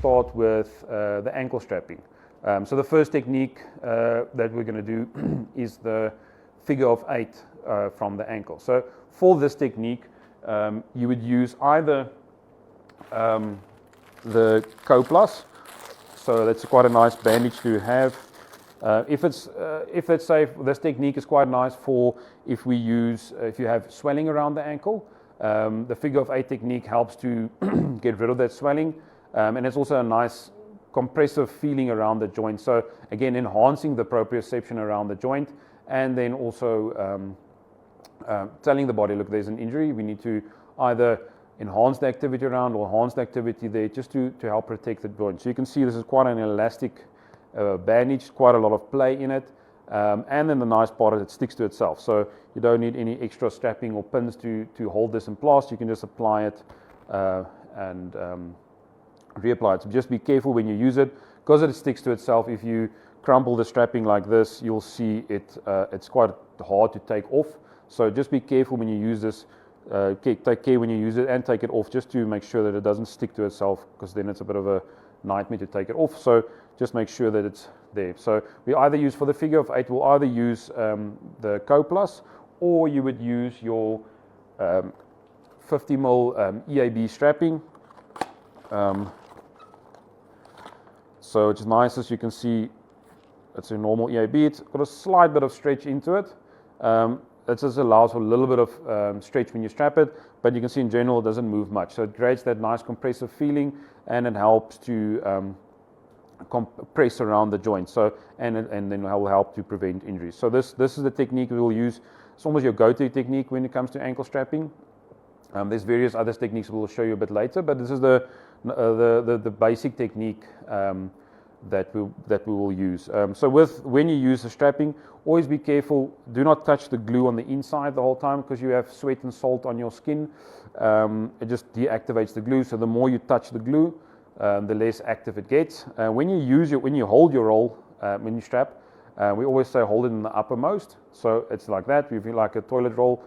start with the ankle strapping. So the first technique that we're going to do is the figure of 8 from the ankle. So for this technique, you would use either the CoPlus. So that's quite a nice bandage to have. If let's say this technique is quite nice for if you have swelling around the ankle. The figure of 8 technique helps to get rid of that swelling, and it's also a nice compressive feeling around the joint. So again, enhancing the proprioception around the joint, and then also telling the body, look, there's an injury. We need to either enhance the activity around or enhance the activity there just to help protect the joint. So you can see this is quite an elastic bandage, quite a lot of play in it. And then the nice part is it sticks to itself. So you don't need any extra strapping or pins to hold this in place. You can just apply it and reapply it. So just be careful when you use it, because it sticks to itself. If you crumple the strapping like this, you'll see it's quite hard to take off. So just be careful when you use this. Take care when you use it and take it off, just to make sure that it doesn't stick to itself, because then it's a bit of a nightmare to take it off. So just make sure that it's there. So we either use, for the figure of 8, we'll either use the CoPlus, or you would use your 50mm EAB strapping. So it's nice, as you can see, it's a normal EAB. It's got a slight bit of stretch into it. It just allows for a little bit of stretch when you strap it, but you can see in general it doesn't move much. So it creates that nice compressive feeling, and it helps to compress around the joint. So and then it will help to prevent injuries. So this is the technique we will use. It's almost your go-to technique when it comes to ankle strapping. There's various other techniques we'll show you a bit later, but this is the basic technique that we will use. So when you use the strapping, always be careful. Do not touch the glue on the inside the whole time, because you have sweat and salt on your skin. It just deactivates the glue. So the more you touch the glue, the less active it gets. When you hold your roll, when you strap, we always say hold it in the uppermost. So it's like that. If you like a toilet roll,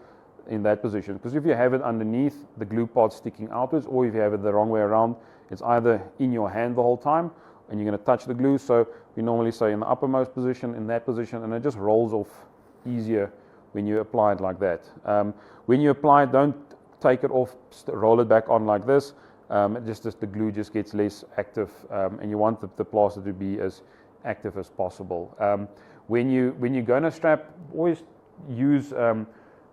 in that position. Because if you have it underneath, the glue part sticking outwards, or if you have it the wrong way around, it's either in your hand the whole time and you're going to touch the glue. So we normally say in the uppermost position, in that position, and it just rolls off easier when you apply it like that. When you apply it, don't take it off, roll it back on like this. The glue just gets less active, and you want the plaster to be as active as possible. When you're going to strap, always use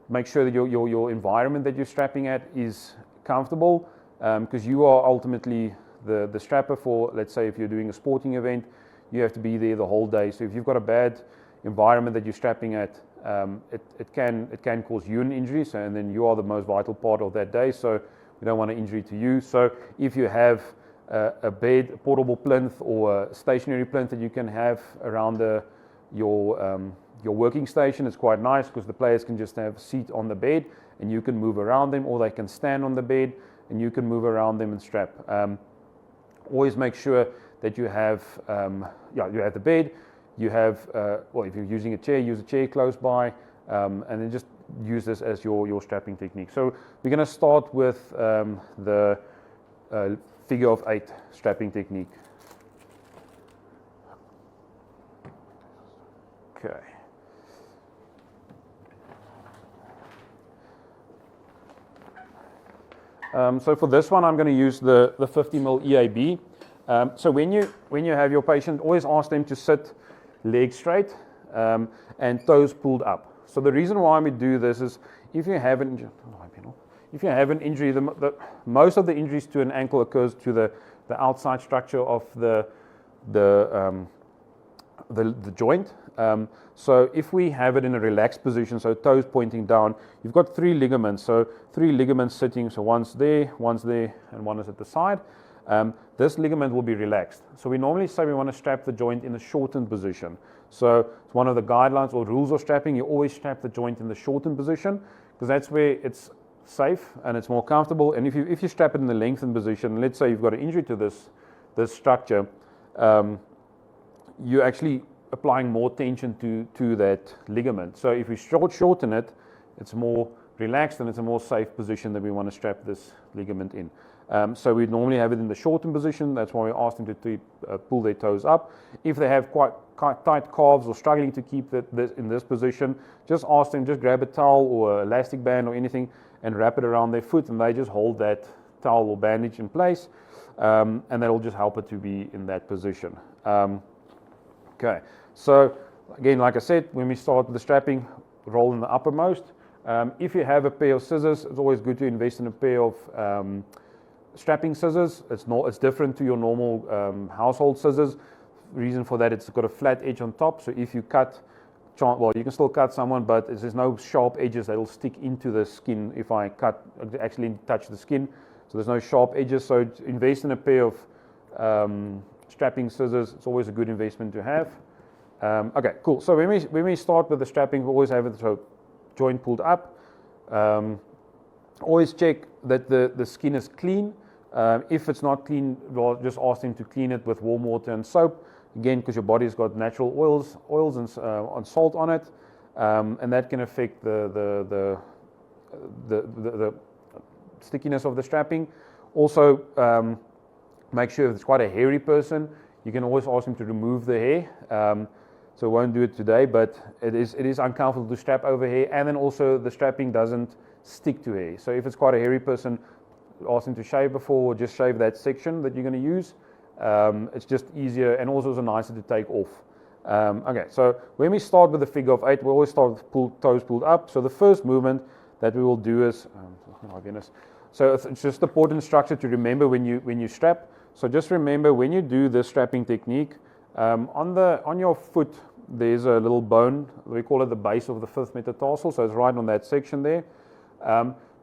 make sure that your environment that you're strapping at is comfortable, because you are ultimately the strapper for, let's say, if you're doing a sporting event, you have to be there the whole day. So if you've got a bad environment that you're strapping at, it can cause you an injury. So, and then you are the most vital part of that day. So we don't want an injury to you. So if you have a bed, a portable plinth, or a stationary plinth that you can have around your working station, is quite nice, because the players can just have a seat on the bed and you can move around them, or they can stand on the bed and you can move around them and strap. Always make sure that you have you have the bed, you have if you're using a chair, use a chair close by, and then just use this as your strapping technique. So we're going to start with the figure of 8 strapping technique. Okay. So for this one, I'm going to use the 50mm EAB. So when you have your patient, always ask them to sit legs straight and toes pulled up. So the reason why we do this is if you have an injury, most of the injuries to an ankle occurs to the outside structure of the joint. So if we have it in a relaxed position, so toes pointing down, you've got 3 ligaments. So 3 ligaments sitting, so one's there, and one is at the side. This ligament will be relaxed. So we normally say we want to strap the joint in a shortened position. So it's one of the guidelines or rules of strapping. You always strap the joint in the shortened position, because that's where it's safe and it's more comfortable. And if you strap it in the lengthened position, let's say you've got an injury to this structure, you're actually applying more tension to that ligament. So if we shorten it, it's more relaxed and it's a more safe position that we want to strap this ligament in. So we normally have it in the shortened position. That's why we ask them to pull their toes up. If they have quite tight calves or struggling to keep this in this position, just ask them, just grab a towel or an elastic band or anything and wrap it around their foot, and they just hold that towel or bandage in place, and that'll just help it to be in that position. Okay, so again, like I said, when we start with the strapping, roll in the uppermost. If you have a pair of scissors, it's always good to invest in a pair of strapping scissors. It's different to your normal household scissors. Reason for that, it's got a flat edge on top, so if you cut, well, you can still cut someone, but there's no sharp edges that will stick into the skin if I actually touch the skin. So there's no sharp edges, so invest in a pair of strapping scissors. It's always a good investment to have. Okay, cool. So when we start with the strapping, we always have the joint pulled up. Always check that the skin is clean. If it's not clean, well, just ask them to clean it with warm water and soap. Again, because your body's got natural oils and salt on it, and that can affect the stickiness of the strapping. Also, make sure if it's quite a hairy person, you can always ask them to remove the hair. So I won't do it today, but it is uncomfortable to strap over hair, and then also the strapping doesn't stick to hair. So if it's quite a hairy person, ask them to shave before, or just shave that section that you're going to use. It's just easier, and also it's nicer to take off. Okay, so when we start with the figure of 8, we always start with toes pulled up. So the first movement that we will do is, oh my goodness. So it's just an important structure to remember when you strap. So just remember, when you do the strapping technique, on your foot there's a little bone. We call it the base of the 5th metatarsal. So it's right on that section there.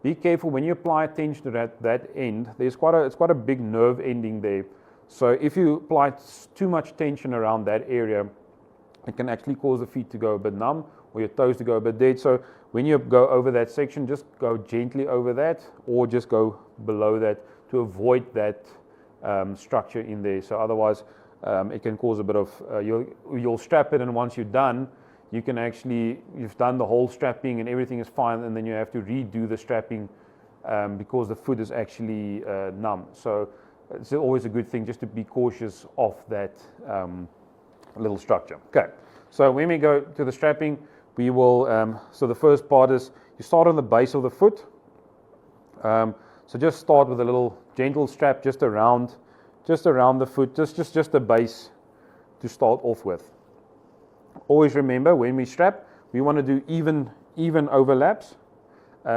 Be careful when you apply tension to that end. It's quite a big nerve ending there. So if you apply too much tension around that area, it can actually cause the feet to go a bit numb or your toes to go a bit dead. So when you go over that section, just go gently over that, or just go below that to avoid that structure in there. So otherwise, it can cause a bit of, you'll strap it, and once you're done, you've done the whole strapping and everything is fine, and then you have to redo the strapping because the foot is actually numb. So it's always a good thing just to be cautious of that little structure. Okay, so when we go to the strapping, we will, so the first part is, you start on the base of the foot. So just start with a little gentle strap just around the foot, just the base to start off with. Always remember, when we strap, we want to do even overlaps,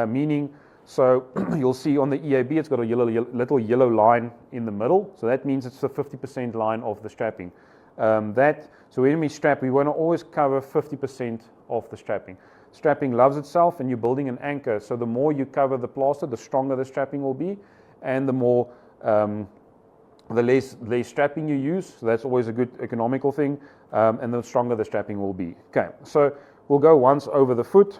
meaning, so you'll see on the EAB, it's got a little yellow line in the middle, so that means it's the 50% line of the strapping. So when we strap, we want to always cover 50% of the strapping. Strapping loves itself, and you're building an anchor, so the more you cover the plaster, the stronger the strapping will be, and the more the less strapping you use. So that's always a good economical thing, and the stronger the strapping will be. Okay, so we'll go once over the foot.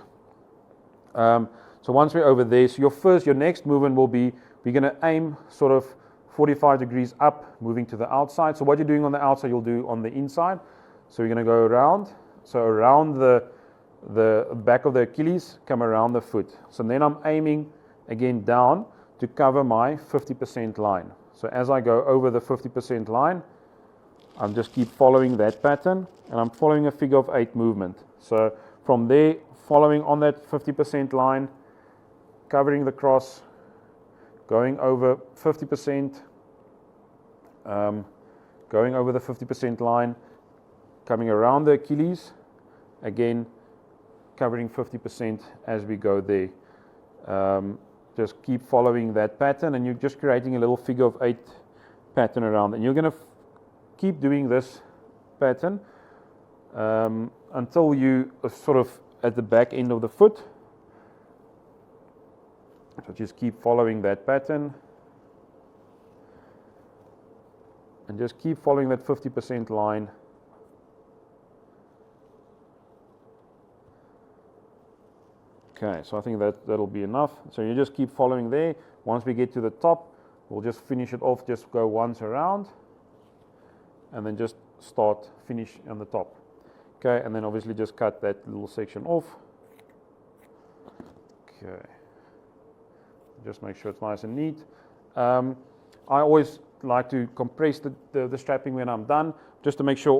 So once we're over there, so your next movement will be, we're going to aim sort of 45 degrees up, moving to the outside. So what you're doing on the outside, you'll do on the inside. So you're going to go around, so around the back of the Achilles, come around the foot. So then I'm aiming again down to cover my 50% line. So as I go over the 50% line, I'm just keep following that pattern, and I'm following a figure of 8 movement. So from there, following on that 50% line, covering the cross, going over 50%, going over the 50% line, coming around the Achilles, again covering 50% as we go there. Just keep following that pattern, and you're just creating a little figure of 8 pattern around. And you're going to keep doing this pattern until you are sort of at the back end of the foot. So just keep following that pattern, and just keep following that 50% line. Okay, so I think that'll be enough. So you just keep following there. Once we get to the top, we'll just finish it off, just go once around, and then just finish on the top. Okay, and then obviously just cut that little section off. Okay, just make sure it's nice and neat. I always like to compress the strapping when I'm done, just to make sure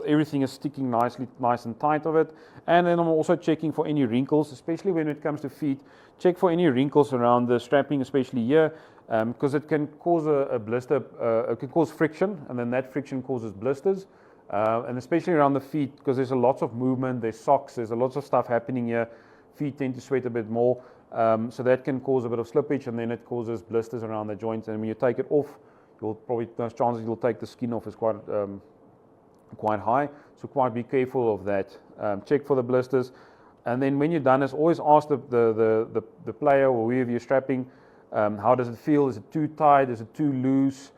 everything is sticking nice and tight of it. And then I'm also checking for any wrinkles, especially when it comes to feet. Check for any wrinkles around the strapping, especially here, because it can cause a blister, it can cause friction, and then that friction causes blisters. And especially around the feet, because there's a lots of movement, there's socks, there's a lots of stuff happening here. Feet tend to sweat a bit more, so that can cause a bit of slippage, and then it causes blisters around the joints. And when you take it off, those chances you'll take the skin off is quite high. So quite be careful of that. Check for the blisters, and then when you're done, always ask the player or whoever you're strapping, how does it feel? Is it too tight? Is it too loose?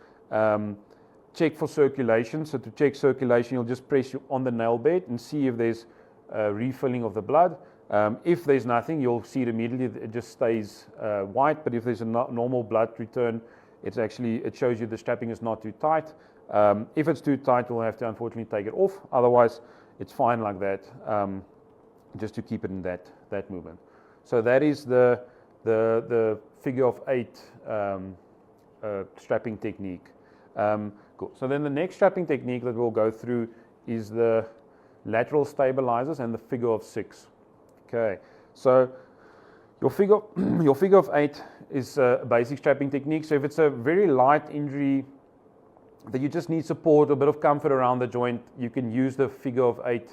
Check for circulation. So to check circulation, you'll just press on the nail bed and see if there's refilling of the blood. If there's nothing, you'll see it immediately. It just stays white. But if there's a normal blood return, it shows you the strapping is not too tight. If it's too tight, we'll have to unfortunately take it off. Otherwise, it's fine like that, just to keep it in that movement. So that is the figure of 8 strapping technique. Cool. So then the next strapping technique that we'll go through is the lateral stabilizers and the figure of 6. Okay. So your figure of 8 is a basic strapping technique. So if it's a very light injury that you just need support, a bit of comfort around the joint, you can use the figure of 8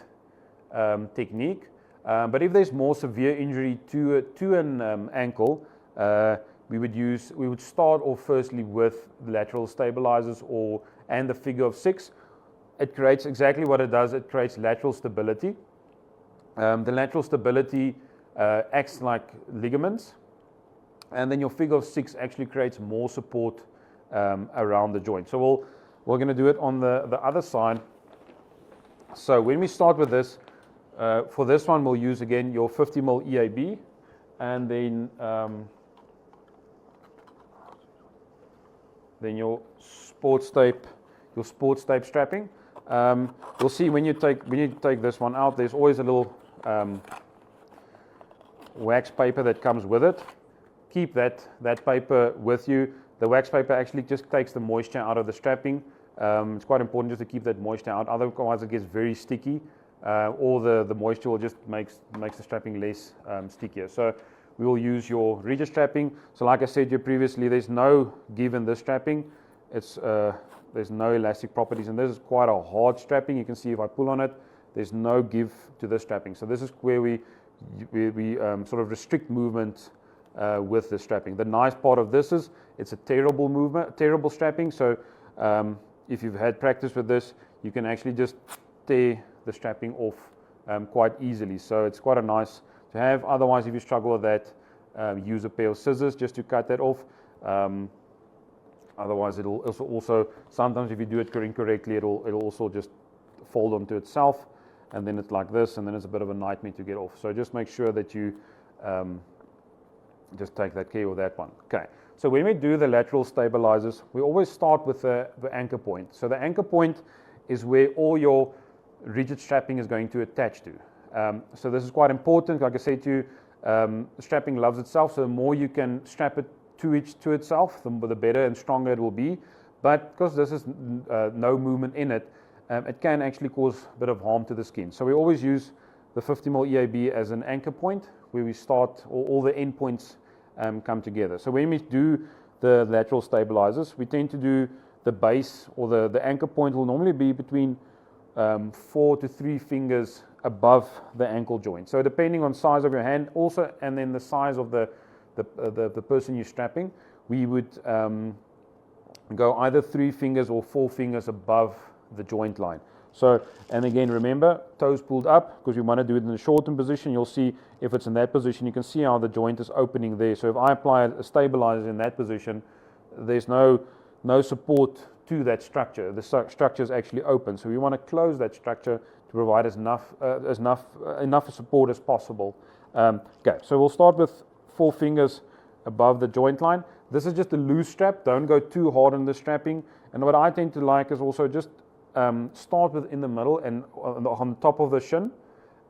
technique. But if there's more severe injury to an ankle, we would start off firstly with lateral stabilizers and the figure of 6. It creates exactly what it does. It creates lateral stability. The lateral stability acts like ligaments, and then your figure of 6 actually creates more support around the joint. So we're going to do it on the other side. So when we start with this, for this one we'll use again your 50mm EAB, and then your sports tape strapping. You'll see when you take this one out, there's always a little wax paper that comes with it. Keep that paper with you. The wax paper actually just takes the moisture out of the strapping. It's quite important just to keep that moisture out, otherwise it gets very sticky, or the moisture will just makes the strapping less stickier. So we will use your rigid strapping. So like I said to you previously, there's no give in this strapping. There's no elastic properties, and this is quite a hard strapping. You can see if I pull on it, there's no give to this strapping. So this is where we sort of restrict movement with the strapping. The nice part of this is it's a tearable strapping. So if you've had practice with this, you can actually just tear the strapping off quite easily. So it's quite a nice to have. Otherwise, if you struggle with that, use a pair of scissors just to cut that off. Otherwise, it'll also sometimes if you do it incorrectly, it'll also just fold onto itself, and then it's like this, and then it's a bit of a nightmare to get off. So just make sure that you just take that care of that one. Okay. So when we do the lateral stabilizers, we always start with the anchor point. So the anchor point is where all your rigid strapping is going to attach to. So this is quite important. Like I said to you, the strapping loves itself. So the more you can strap it to itself, the better and stronger it will be. But because this is no movement in it, it can actually cause a bit of harm to the skin. So we always use the 50mm EAB as an anchor point where we start, all the end points come together. So when we do the lateral stabilizers, we tend to do the base, or the anchor point will normally be between 4 to 3 fingers above the ankle joint. So depending on size of your hand also, and then the size of the person you're strapping, we would go either 3 fingers or 4 fingers above the joint line. So, and again, remember, toes pulled up, because you want to do it in the shortened position. You'll see if it's in that position, you can see how the joint is opening there. So if I apply a stabilizer in that position, there's no support to that structure. The structure is actually open. So we want to close that structure to provide enough support as possible. Okay, so we'll start with 4 fingers above the joint line. This is just a loose strap. Don't go too hard on the strapping. And what I tend to like is also just start with in the middle and on top of the shin,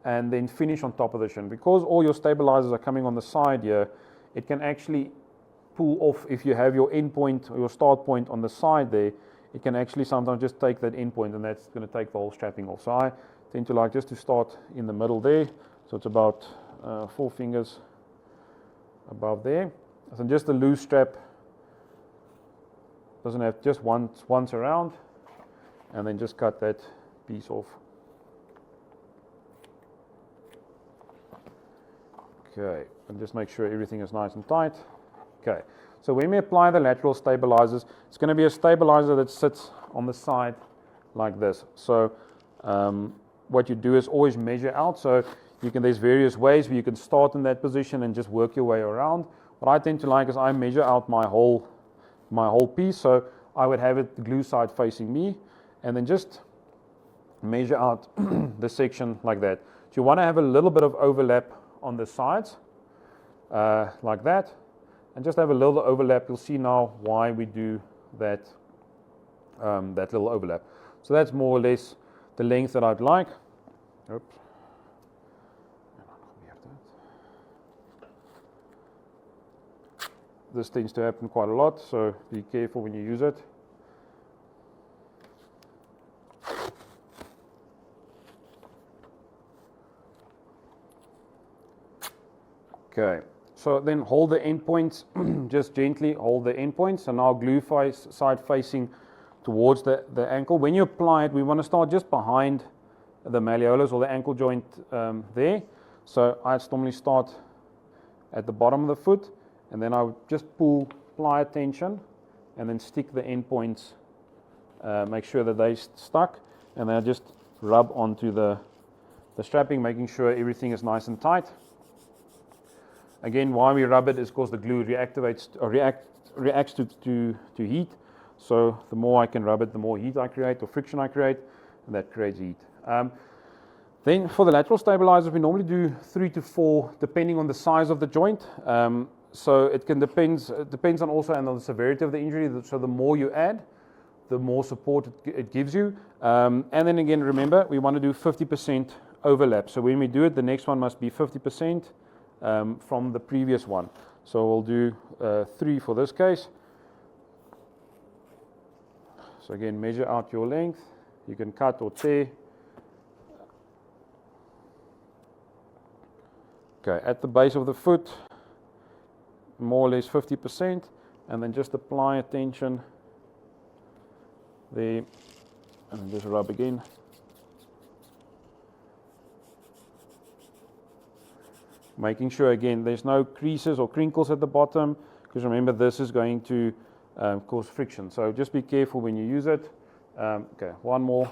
and then finish on top of the shin. Because all your stabilizers are coming on the side here, it can actually pull off, if you have your end point or your start point on the side there, it can actually sometimes just take that end point, and that's going to take the whole strapping off. So I tend to like just to start in the middle there, so it's about 4 fingers above there. So just a loose strap, doesn't have, just once around, and then just cut that piece off. Okay, and just make sure everything is nice and tight. Okay, so when we apply the lateral stabilizers, it's going to be a stabilizer that sits on the side like this. So what you do is always measure out. So you can, there's various ways where you can start in that position and just work your way around. What I tend to like is I measure out my whole piece. So I would have it the glue side facing me, and then just measure out the section like that. So you want to have a little bit of overlap on the sides, like that, and just have a little overlap. You'll see now why we do that, that little overlap. So that's more or less the length that I'd like. Oops. This tends to happen quite a lot, so be careful when you use it. Okay, so then hold the end points, just gently hold the end points, and now glue side facing towards the ankle. When you apply it, we want to start just behind the malleolus or the ankle joint there. So I normally start at the bottom of the foot, and then I would just apply tension, and then stick the end points, make sure that they stuck, and then I just rub onto the strapping, making sure everything is nice and tight. Again, why we rub it is because the glue reactivates or reacts to heat. So the more I can rub it, the more heat I create or friction I create, and that creates heat. Then for the lateral stabilizers, we normally do 3 to 4, depending on the size of the joint. So it depends on also on the severity of the injury. So the more you add, the more support it gives you. And then again, remember, we want to do 50% overlap. So when we do it, the next one must be 50%. From the previous one. So we'll do 3 for this case. So again, measure out your length. You can cut or tear. Okay, at the base of the foot, more or less 50%, and then just apply a tension there, and then just rub again. Making sure, again, there's no creases or crinkles at the bottom, because remember, this is going to cause friction. So just be careful when you use it. Okay, one more.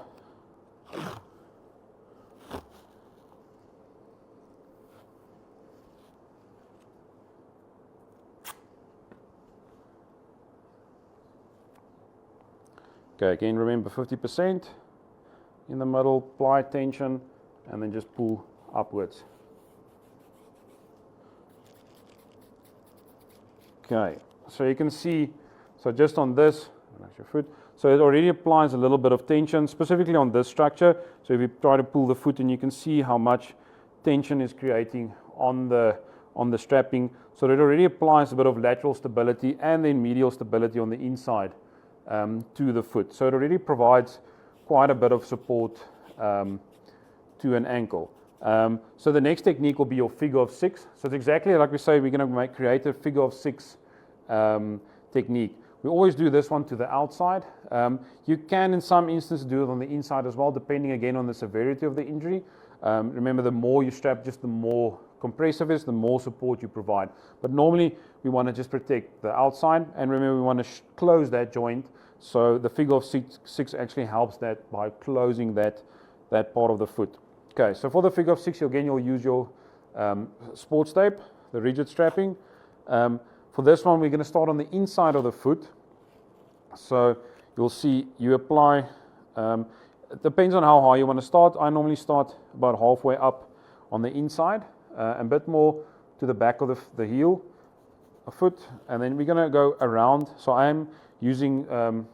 Okay, again, remember 50% in the middle, apply tension, and then just pull upwards. Okay, so you can see, so just on this, your foot, so it already applies a little bit of tension, specifically on this structure. So if you try to pull the foot, and you can see how much tension is creating on the strapping. So it already applies a bit of lateral stability and then medial stability on the inside to the foot. So it already provides quite a bit of support to an ankle. So the next technique will be your figure of 6. So it's exactly like we say, we're going to create a figure of 6 technique. We always do this one to the outside. You can in some instances do it on the inside as well, depending again on the severity of the injury. Remember, the more you strap, just the more compressive is, the more support you provide. But normally we want to just protect the outside, and remember, we want to close that joint. So the figure of 6 actually helps that by closing that part of the foot. Okay, so for the figure of 6, again, you'll use your sports tape, the rigid strapping. For this one, we're going to start on the inside of the foot. So you'll see you apply, it depends on how high you want to start. I normally start about halfway up on the inside, a bit more to the back of the heel, a foot, and then we're going to go around. So I'm using, I'm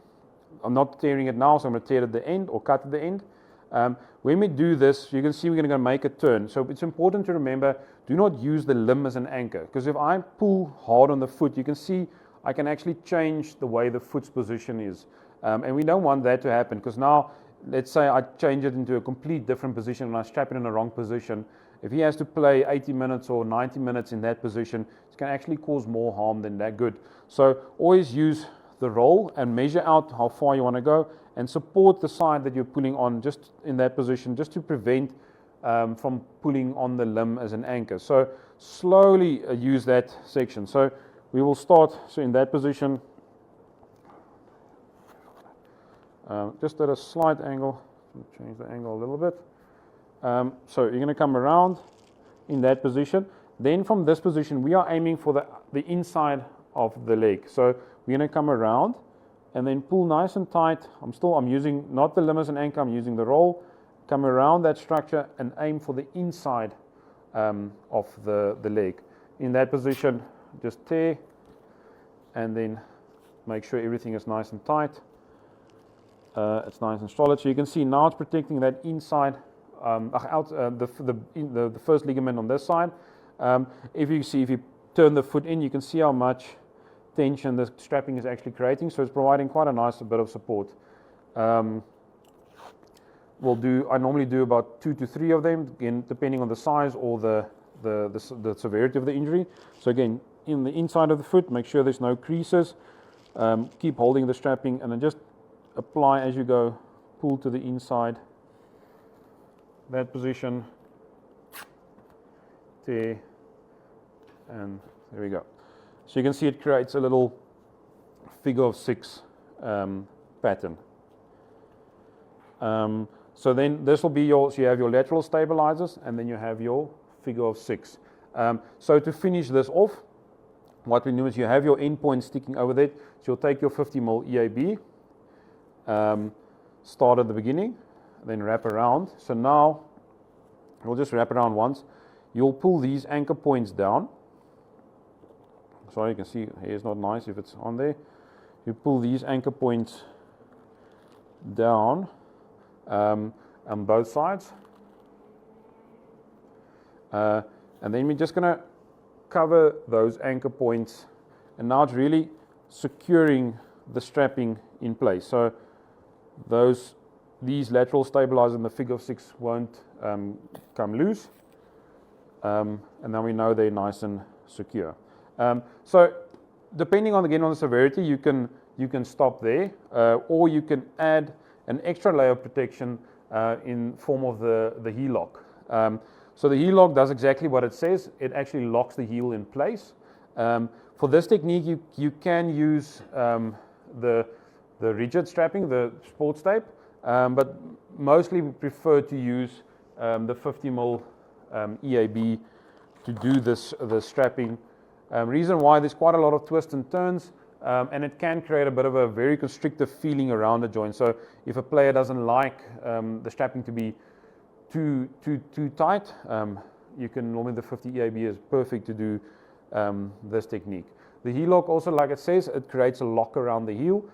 not tearing it now, so I'm going to tear at the end or cut at the end. When we do this, you can see we're going to make a turn. So it's important to remember, do not use the limb as an anchor, because if I pull hard on the foot, you can see I can actually change the way the foot's position is. And we don't want that to happen, because now, let's say I change it into a complete different position and I strap it in the wrong position. If he has to play 80 minutes or 90 minutes in that position, it can actually cause more harm than that good. So always use the roll and measure out how far you want to go and support the side that you're pulling on just in that position, just to prevent from pulling on the limb as an anchor. So slowly use that section. So we will start in that position, just at a slight angle. Change the angle a little bit. So you're going to come around in that position. Then from this position, we are aiming for the inside of the leg. So we're going to come around and then pull nice and tight. I'm using not the limb as an anchor, I'm using the roll. Come around that structure and aim for the inside of the leg. In that position, just tear and then make sure everything is nice and tight. It's nice and solid. So you can see now it's protecting that inside, the first ligament on this side. If you turn the foot in, you can see how much tension the strapping is actually creating. So it's providing quite a nice bit of support. I normally do about 2 to 3 of them, again, depending on the size or the severity of the injury. So again, in the inside of the foot, make sure there's no creases. Keep holding the strapping and then just apply as you go. Pull to the inside, that position, tear, and there we go. So you can see it creates a little figure of 6 pattern. So then this will be so you have your lateral stabilizers and then you have your figure of 6. So to finish this off, what we do is you have your end point sticking over there. So you'll take your 50mm EAB, start at the beginning, then wrap around. So now we'll just wrap around once. You'll pull these anchor points down. Sorry, you can see here is not nice if it's on there. You pull these anchor points down on both sides. And then we're just going to cover those anchor points. And now it's really securing the strapping in place. So these lateral stabilizers in the figure of 6 won't come loose. And now we know they're nice and secure. So depending on the severity, you can stop there, or you can add an extra layer of protection in form of the heel lock. So the heel lock does exactly what it says. It actually locks the heel in place. For this technique, you can use the rigid strapping, the sports tape, but mostly we prefer to use the 50mm EAB to do the strapping. Reason why, there's quite a lot of twists and turns, and it can create a bit of a very constrictive feeling around the joint. So if a player doesn't like the strapping to be too tight, you can normally, the 50 EAB is perfect to do this technique. The heel lock also, like it says, it creates a lock around the heel.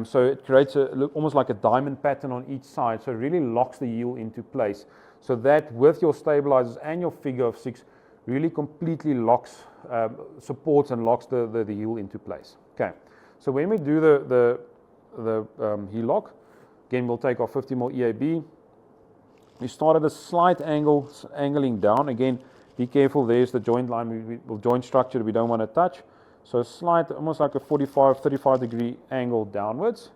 So it creates almost like a diamond pattern on each side. So it really locks the heel into place. So that with your stabilizers and your figure of 6 really completely supports and locks the heel into place. Okay. So when we do the heel lock, again we'll take our 50mm EAB. We start at a slight angle, angling down. Again, be careful, there's the joint line, joint structure that we don't want to touch. So slight, almost like a 45, 35 degree angle downwards,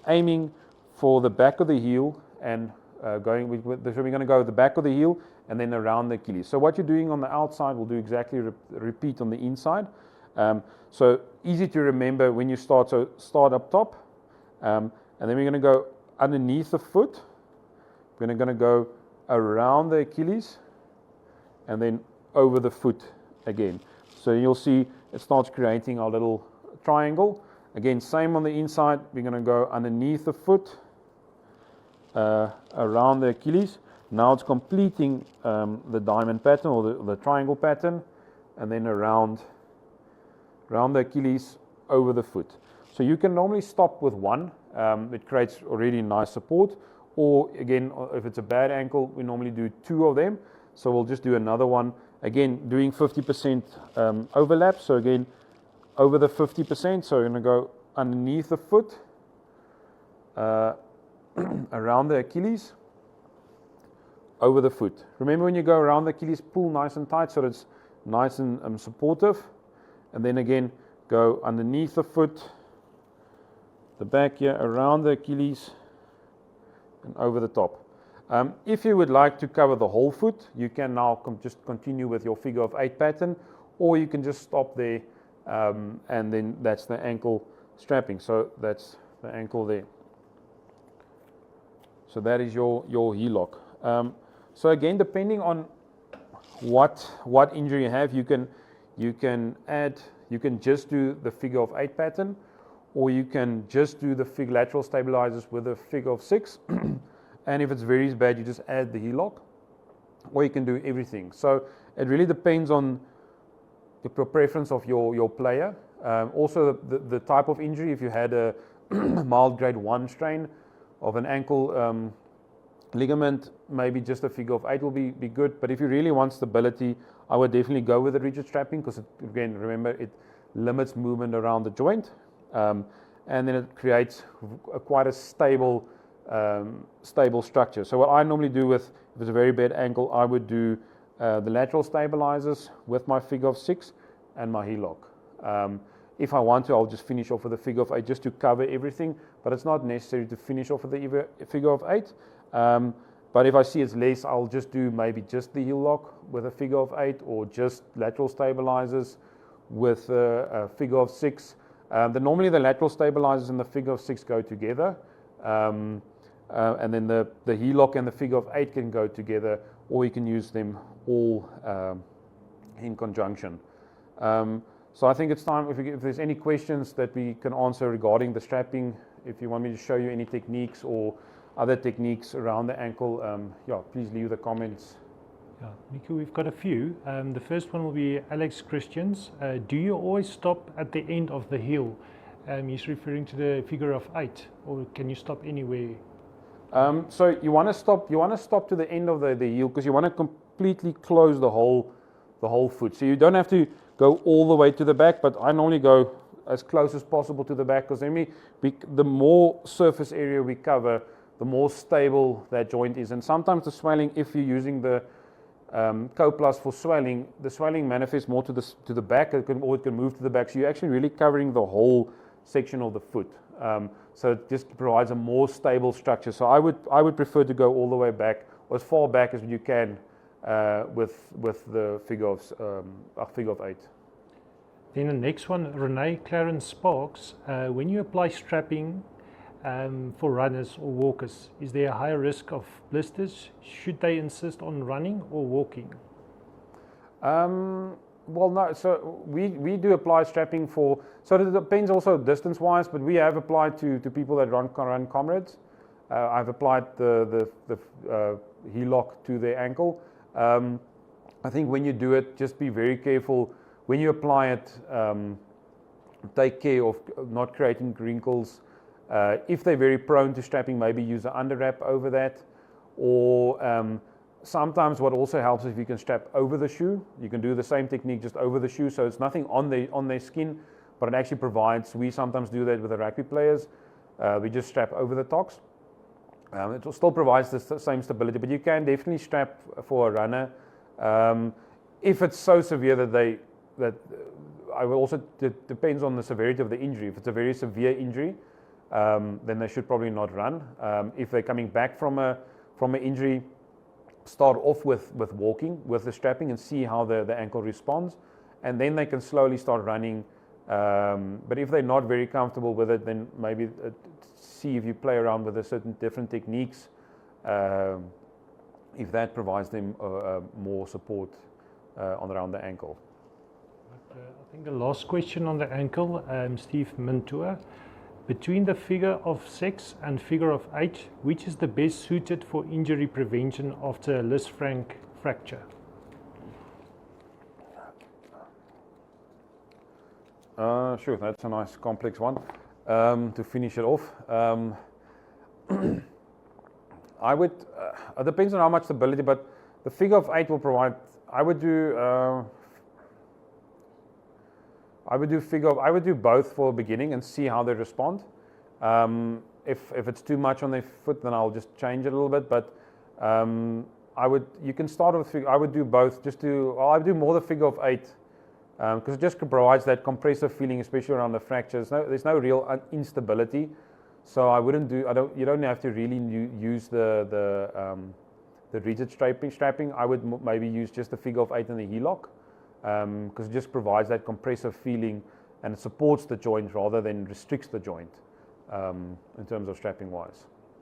aiming for the back of the heel and so we're going to go with the back of the heel and then around the Achilles. So what you're doing on the outside, we'll do exactly repeat on the inside. So easy to remember when you start. So start up top, and then we're going to go underneath the foot. We're going to go around the Achilles and then over the foot again. So you'll see it starts creating our little triangle. Again, same on the inside. We're going to go underneath the foot, around the Achilles. Now it's completing the diamond pattern or the triangle pattern, and then around the Achilles, over the foot. So you can normally stop with one. It creates already nice support, or again, if it's a bad ankle, we normally do 2 of them. So we'll just do another one, again, doing 50% overlap. So again, over the 50%, so we're going to go underneath the foot, around the Achilles, over the foot. Remember, when you go around the Achilles, pull nice and tight so that it's nice and supportive. And then again, go underneath the foot, the back here, around the Achilles, and over the top. If you would like to cover the whole foot, you can now just continue with your figure of 8 pattern, or you can just stop there, and then that's the ankle strapping. So that's the ankle there. So that is your heel lock. So again, depending on what injury you have, you can just do the figure of 8 pattern, or you can just do the lateral stabilizers with a figure of 6. And if it's very bad, you just add the heel lock, or you can do everything. So it really depends on the preference of your player. Also the type of injury. If you had a mild grade 1 strain of an ankle ligament, maybe just a figure of 8 will be good. But if you really want stability, I would definitely go with the rigid strapping, because again, remember, it limits movement around the joint, and then it creates quite a stable structure. So what I normally do if it's a very bad ankle, I would do the lateral stabilizers with my figure of 6 and my heel lock. If I want to, I'll just finish off with a figure of 8 just to cover everything, but it's not necessary to finish off with the figure of 8. But if I see it's less, I'll just do maybe just the heel lock with a figure of 8, or just lateral stabilizers with a figure of 6. Normally the lateral stabilizers and the figure of 6 go together, and then the heel lock and the figure of 8 can go together, or you can use them all in conjunction. So I think it's time, if there's any questions that we can answer regarding the strapping, if you want me to show you any techniques or other techniques around the ankle, please leave the comments. Yeah, Nico, we've got a few. The first one will be Alex Christians. Do you always stop at the end of the heel? He's referring to the figure of 8, or can you stop anywhere? So you want to stop to the end of the heel, because you want to completely close the whole foot. So you don't have to go all the way to the back, but I normally go as close as possible to the back, because then the more surface area we cover, the more stable that joint is. And sometimes the swelling, if you're using the Coplus for swelling, the swelling manifests more to the back, or it can move to the back. So you're actually really covering the whole section of the foot. So it just provides a more stable structure. So I would prefer to go all the way back, or as far back as you can, with the figure of 8. Then the next one, Renee Clarence Sparks. When you apply strapping for runners or walkers, is there a higher risk of blisters? Should they insist on running or walking? Well, no. So we do apply strapping so it depends also distance-wise, but we have applied to people that run comrades. I've applied the heel lock to their ankle. I think when you do it, just be very careful. When you apply it, take care of not creating wrinkles. If they're very prone to strapping, maybe use an underwrap over that. Or sometimes what also helps is if you can strap over the shoe. You can do the same technique just over the shoe, so it's nothing on their skin, but it actually provides, we sometimes do that with the rugby players. We just strap over the tocs. It still provides the same stability, but you can definitely strap for a runner. If it's so severe that I will also, depends on the severity of the injury. If it's a very severe injury, then they should probably not run. If they're coming back from an injury, start off with walking with the strapping and see how the ankle responds, and then they can slowly start running. But if they're not very comfortable with it, then maybe see if you play around with certain different techniques, if that provides them more support around the ankle. I think the last question on the ankle, Steve Mintua. Between the figure of 6 and figure of 8, which is the best suited for injury prevention after a Lisfranc fracture? Sure, that's a nice complex one to finish it off. I would, it depends on how much stability, but the figure of 8 will provide, I would do both for beginning and see how they respond. If it's too much on their foot, then I'll just change it a little bit, but you can start with figure. I would do both, I would do more the figure of 8, because it just provides that compressive feeling, especially around the fractures. There's no real instability, so you don't have to really use the rigid strapping. I would maybe use just the figure of 8 in the heel-lock, because it just provides that compressive feeling and it supports the joint rather than restricts the joint in terms of strapping wise.